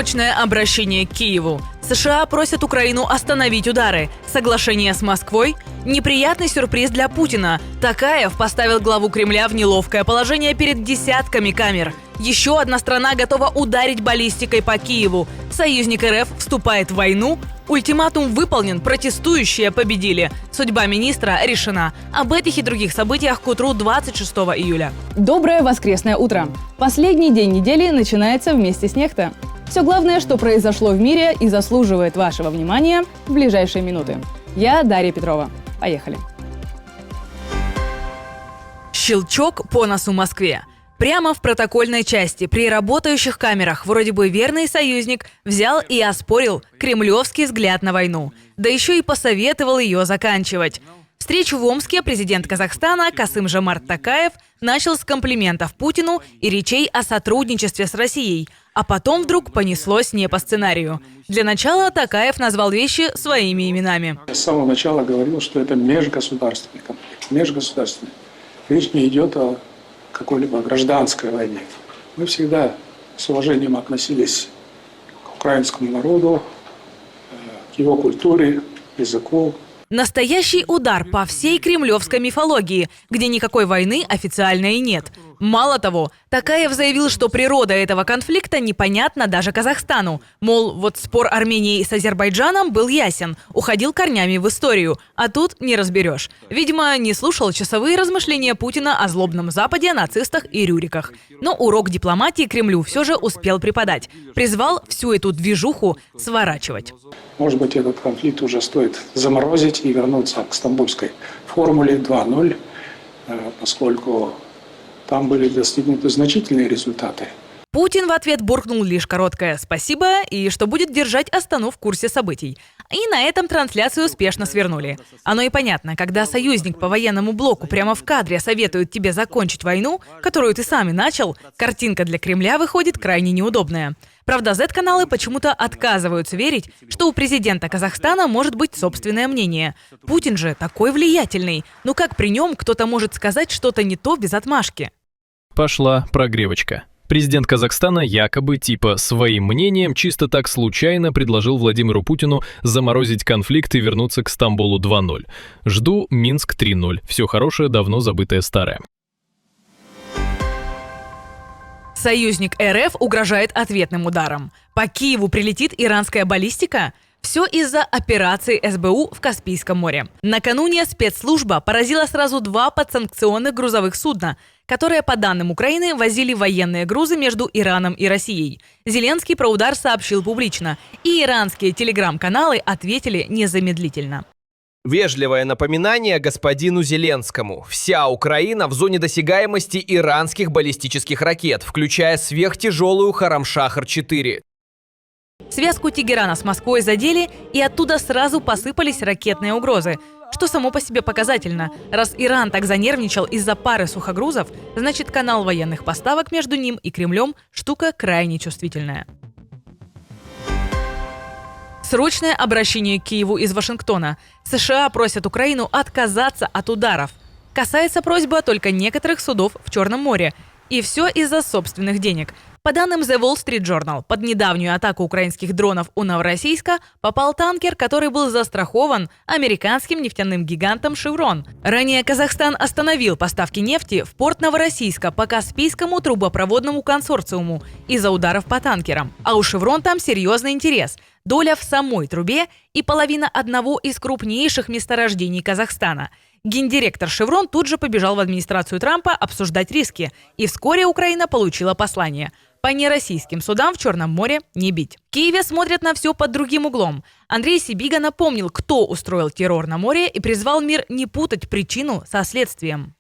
Срочное обращение к Киеву. США просят Украину остановить удары. Соглашение с Москвой? Неприятный сюрприз для Путина. Токаев поставил главу Кремля в неловкое положение перед десятками камер. Еще одна страна готова ударить баллистикой по Киеву. Союзник РФ вступает в войну. Ультиматум выполнен, протестующие победили. Судьба министра решена. Об этих и других событиях к утру 26 июля. Доброе воскресное утро. Последний день недели начинается вместе с Нехта. Все главное, что произошло в мире и заслуживает вашего внимания в ближайшие минуты. Я Дарья Петрова. Поехали. Щелчок по носу Москве. Прямо в протокольной части при работающих камерах вроде бы верный союзник взял и оспорил кремлевский взгляд на войну. Да еще и посоветовал ее заканчивать. Встречу в Омске президент Казахстана Касым-Жомарт Токаев начал с комплиментов Путину и речей о сотрудничестве с Россией. А потом вдруг понеслось не по сценарию. Для начала Токаев назвал вещи своими именами. С самого начала говорил, что это межгосударственный конфликт. Межгосударственный. Речь не идет о какой-либо гражданской войне. Мы всегда с уважением относились к украинскому народу, к его культуре, языку. Настоящий удар по всей кремлевской мифологии, где никакой войны официально и нет. Мало того, Токаев заявил, что природа этого конфликта непонятна даже Казахстану. Мол, вот спор Армении с Азербайджаном был ясен, уходил корнями в историю, а тут не разберешь. Видимо, не слушал часовые размышления Путина о злобном Западе, нацистах и рюриках. Но урок дипломатии Кремлю все же успел преподать. Призвал всю эту движуху сворачивать. Может быть, этот конфликт уже стоит заморозить и вернуться к стамбульской формуле 2.0, поскольку там были достигнуты значительные результаты. Путин в ответ буркнул лишь короткое «спасибо» и что будет держать Астану в курсе событий. И на этом трансляцию успешно свернули. Оно и понятно, когда союзник по военному блоку прямо в кадре советует тебе закончить войну, которую ты сам и начал, картинка для Кремля выходит крайне неудобная. Правда, Z-каналы почему-то отказываются верить, что у президента Казахстана может быть собственное мнение. Путин же такой влиятельный. Ну как при нем кто-то может сказать что-то не то без отмашки? Пошла прогревочка. Президент Казахстана якобы типа своим мнением чисто так случайно предложил Владимиру Путину заморозить конфликт и вернуться к Стамбулу 2.0. Жду Минск 3.0. Все хорошее, давно забытое старое. Союзник РФ угрожает ответным ударом. По Киеву прилетит иранская баллистика? Все из-за операции СБУ в Каспийском море. Накануне спецслужба поразила сразу 2 подсанкционных грузовых судна, которые, по данным Украины, возили военные грузы между Ираном и Россией. Зеленский про удар сообщил публично, и иранские телеграм-каналы ответили незамедлительно. Вежливое напоминание господину Зеленскому. Вся Украина в зоне досягаемости иранских баллистических ракет, включая сверхтяжелую Харамшахр-4. Связку Тегерана с Москвой задели, и оттуда сразу посыпались ракетные угрозы. Что само по себе показательно. Раз Иран так занервничал из-за пары сухогрузов, значит, канал военных поставок между ним и Кремлем – штука крайне чувствительная. Срочное обращение к Киеву из Вашингтона. США просят Украину отказаться от ударов. Касается просьба только некоторых судов в Черном море. И все из-за собственных денег. По данным The Wall Street Journal, под недавнюю атаку украинских дронов у Новороссийска попал танкер, который был застрахован американским нефтяным гигантом «Шеврон». Ранее Казахстан остановил поставки нефти в порт Новороссийска по Каспийскому трубопроводному консорциуму из-за ударов по танкерам. А у «Шеврон» там серьезный интерес. Доля в самой трубе и половина одного из крупнейших месторождений Казахстана. Гендиректор «Шеврон» тут же побежал в администрацию Трампа обсуждать риски. И вскоре Украина получила послание. По нероссийским судам в Черном море не бить. В Киеве смотрят на все под другим углом. Андрей Сибига напомнил, кто устроил террор на море, и призвал мир не путать причину со следствием.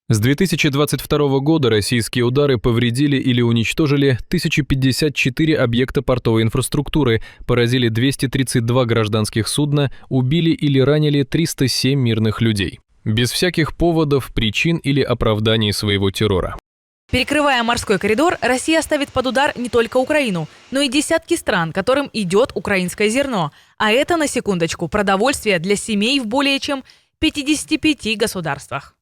С 2022 года российские удары повредили или уничтожили 1054 объекта портовой инфраструктуры, поразили 232 гражданских судна, убили или ранили 307 мирных людей. Без всяких поводов, причин или оправданий своего террора. Перекрывая морской коридор, Россия ставит под удар не только Украину, но и десятки стран, которым идет украинское зерно. А это, на секундочку, продовольствие для семей в более чем 55 государствах.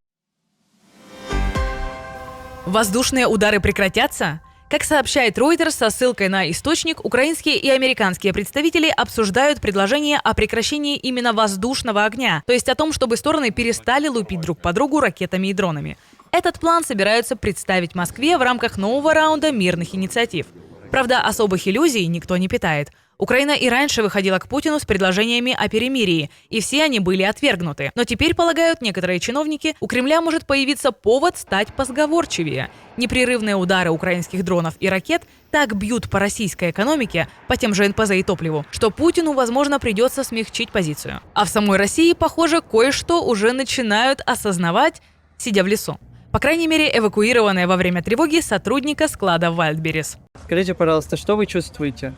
Воздушные удары прекратятся? Как сообщает Reuters со ссылкой на источник, украинские и американские представители обсуждают предложение о прекращении именно воздушного огня, то есть о том, чтобы стороны перестали лупить друг по другу ракетами и дронами. Этот план собираются представить Москве в рамках нового раунда мирных инициатив. Правда, особых иллюзий никто не питает. Украина и раньше выходила к Путину с предложениями о перемирии, и все они были отвергнуты. Но теперь, полагают некоторые чиновники, у Кремля может появиться повод стать позговорчивее. Непрерывные удары украинских дронов и ракет так бьют по российской экономике, по тем же НПЗ и топливу, что Путину, возможно, придется смягчить позицию. А в самой России, похоже, кое-что уже начинают осознавать, сидя в лесу. По крайней мере, эвакуированная во время тревоги сотрудника склада Wildberries. Скажите, пожалуйста, что вы чувствуете?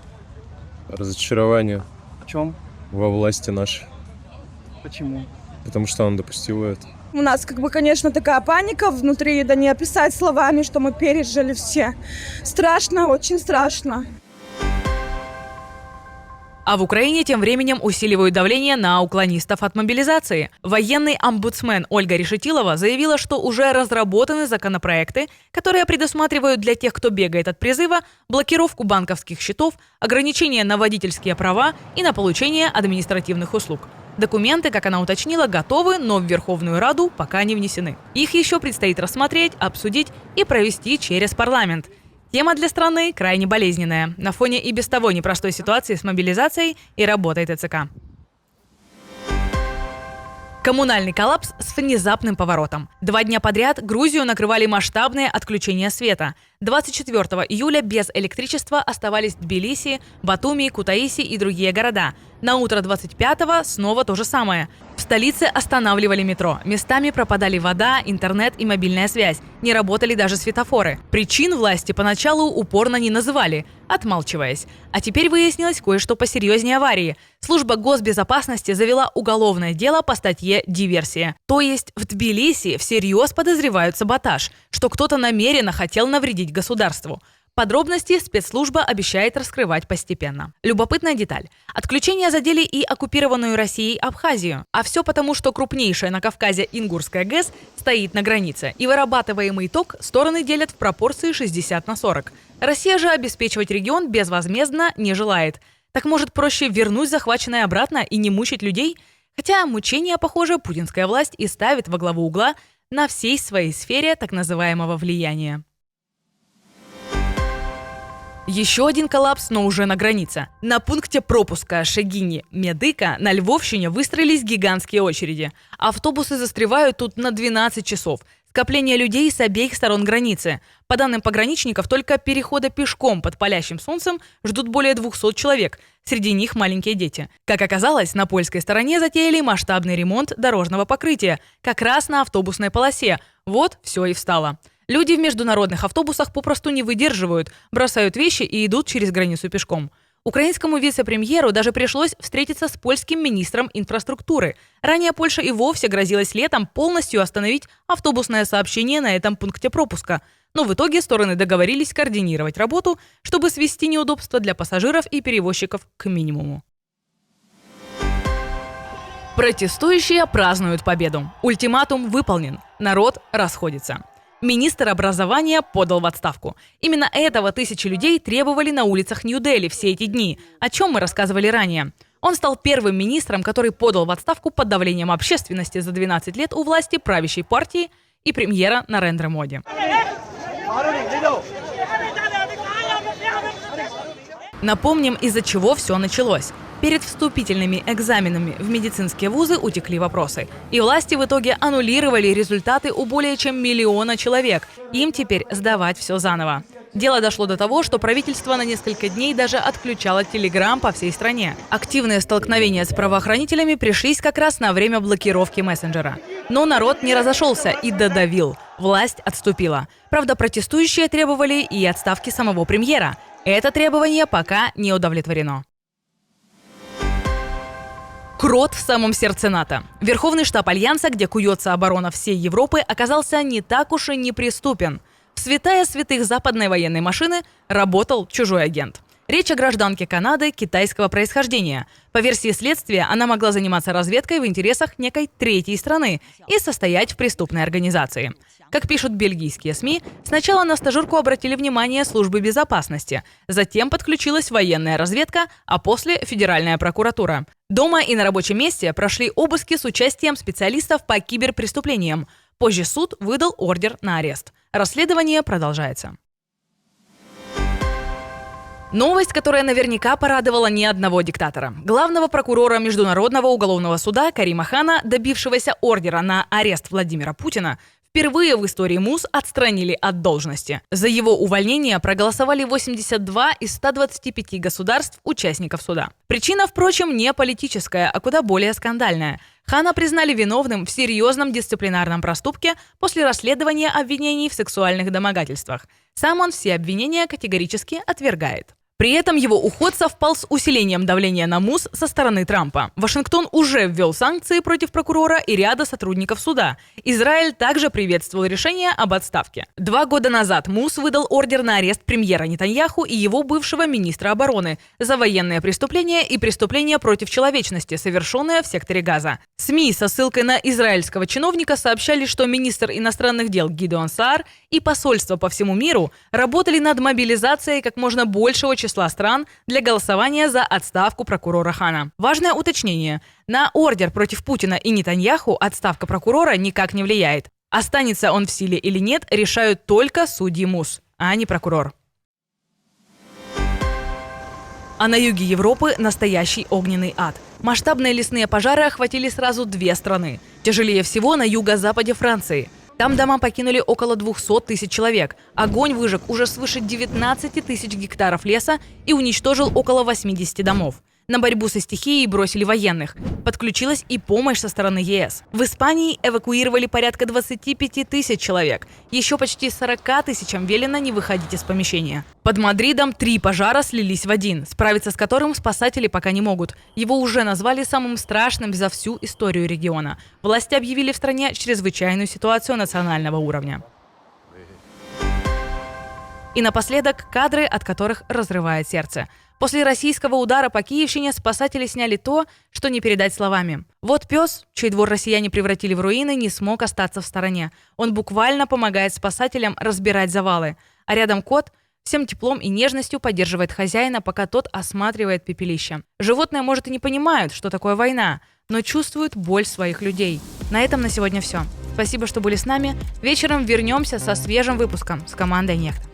Разочарование В чем? во власти нашей, Почему? потому что он допустил это. У нас, конечно, такая паника внутри, да не описать словами, что мы пережили все. Страшно, очень страшно. А в Украине тем временем усиливают давление на уклонистов от мобилизации. Военный омбудсмен Ольга Решетилова заявила, что уже разработаны законопроекты, которые предусматривают для тех, кто бегает от призыва, блокировку банковских счетов, ограничения на водительские права и на получение административных услуг. Документы, как она уточнила, готовы, но в Верховную Раду пока не внесены. Их еще предстоит рассмотреть, обсудить и провести через парламент. Тема для страны крайне болезненная, на фоне и без того непростой ситуации с мобилизацией и работой ТЦК. Коммунальный коллапс с внезапным поворотом. 2 дня подряд Грузию накрывали масштабные отключения света. 24 июля без электричества оставались Тбилиси, Батуми, Кутаиси и другие города. На утро 25-го снова то же самое. В столице останавливали метро. Местами пропадали вода, интернет и мобильная связь. Не работали даже светофоры. Причин власти поначалу упорно не называли, отмалчиваясь. А теперь выяснилось кое-что посерьезнее аварии. Служба госбезопасности завела уголовное дело по статье «Диверсия». То есть в Тбилиси всерьез подозревают саботаж, что кто-то намеренно хотел навредить государству. Подробности спецслужба обещает раскрывать постепенно. Любопытная деталь. Отключения задели и оккупированную Россией Абхазию. А все потому, что крупнейшая на Кавказе Ингурская ГЭС стоит на границе, и вырабатываемый ток стороны делят в пропорции 60/40. Россия же обеспечивать регион безвозмездно не желает. Так может проще вернуть захваченное обратно и не мучить людей? Хотя мучения, похоже, путинская власть и ставит во главу угла на всей своей сфере так называемого влияния. Еще один коллапс, но уже на границе. На пункте пропуска Шегини-Медыка на Львовщине выстроились гигантские очереди. Автобусы застревают тут на 12 часов. Скопление людей с обеих сторон границы. По данным пограничников, только перехода пешком под палящим солнцем ждут более 200 человек. Среди них маленькие дети. Как оказалось, на польской стороне затеяли масштабный ремонт дорожного покрытия. Как раз на автобусной полосе. Вот, все и встало. Люди в международных автобусах попросту не выдерживают, бросают вещи и идут через границу пешком. Украинскому вице-премьеру даже пришлось встретиться с польским министром инфраструктуры. Ранее Польша и вовсе грозилась летом полностью остановить автобусное сообщение на этом пункте пропуска. Но в итоге стороны договорились координировать работу, чтобы свести неудобства для пассажиров и перевозчиков к минимуму. Протестующие празднуют победу. Ультиматум выполнен. Народ расходится. Министр образования подал в отставку. Именно этого тысячи людей требовали на улицах Нью-Дели все эти дни, о чем мы рассказывали ранее. Он стал первым министром, который подал в отставку под давлением общественности за 12 лет у власти правящей партии и премьера Нарендра Моди. Напомним, из-за чего все началось. Перед вступительными экзаменами в медицинские вузы утекли вопросы. И власти в итоге аннулировали результаты у более чем 1 миллиона человек. Им теперь сдавать все заново. Дело дошло до того, что правительство на несколько дней даже отключало Telegram по всей стране. Активные столкновения с правоохранителями пришлись как раз на время блокировки мессенджера. Но народ не разошелся и додавил. Власть отступила. Правда, протестующие требовали и отставки самого премьера. Это требование пока не удовлетворено. Крот в самом сердце НАТО. Верховный штаб Альянса, где куется оборона всей Европы, оказался не так уж и неприступен. В святая святых западной военной машины работал чужой агент. Речь о гражданке Канады китайского происхождения. По версии следствия, она могла заниматься разведкой в интересах некой третьей страны и состоять в преступной организации. Как пишут бельгийские СМИ, сначала на стажерку обратили внимание службы безопасности, затем подключилась военная разведка, а после – Федеральная прокуратура. Дома и на рабочем месте прошли обыски с участием специалистов по киберпреступлениям. Позже суд выдал ордер на арест. Расследование продолжается. Новость, которая наверняка порадовала ни одного диктатора. Главного прокурора Международного уголовного суда Карима Хана, добившегося ордера на арест Владимира Путина, впервые в истории МУС отстранили от должности. За его увольнение проголосовали 82 из 125 государств, участников суда. Причина, впрочем, не политическая, а куда более скандальная. Хана признали виновным в серьезном дисциплинарном проступке после расследования обвинений в сексуальных домогательствах. Сам он все обвинения категорически отвергает. При этом его уход совпал с усилением давления на МУС со стороны Трампа. Вашингтон уже ввел санкции против прокурора и ряда сотрудников суда. Израиль также приветствовал решение об отставке. 2 года назад МУС выдал ордер на арест премьера Нетаньяху и его бывшего министра обороны за военное преступление и преступление против человечности, совершенное в секторе Газа. СМИ со ссылкой на израильского чиновника сообщали, что министр иностранных дел Гидеон Саар и посольства по всему миру работали над мобилизацией как можно большего числа стран для голосования за отставку прокурора Хана. Важное уточнение. На ордер против Путина и Нетаньяху отставка прокурора никак не влияет. Останется он в силе или нет, решают только судьи МУС, а не прокурор. А на юге Европы настоящий огненный ад. Масштабные лесные пожары охватили сразу 2 страны. Тяжелее всего на юго-западе Франции. Там дома покинули около 200 тысяч человек. Огонь выжег уже свыше 19 тысяч гектаров леса и уничтожил около 80 домов. На борьбу со стихией бросили военных. Подключилась и помощь со стороны ЕС. В Испании эвакуировали порядка 25 тысяч человек. Еще почти 40 тысячам велено не выходить из помещения. Под Мадридом 3 пожара слились в один, справиться с которым спасатели пока не могут. Его уже назвали самым страшным за всю историю региона. Власти объявили в стране чрезвычайную ситуацию национального уровня. И напоследок кадры, от которых разрывает сердце. После российского удара по Киевщине спасатели сняли то, что не передать словами. Вот пес, чей двор россияне превратили в руины, не смог остаться в стороне. Он буквально помогает спасателям разбирать завалы. А рядом кот всем теплом и нежностью поддерживает хозяина, пока тот осматривает пепелище. Животные, может, и не понимают, что такое война, но чувствуют боль своих людей. На этом на сегодня все. Спасибо, что были с нами. Вечером вернемся со свежим выпуском с командой «Нехта».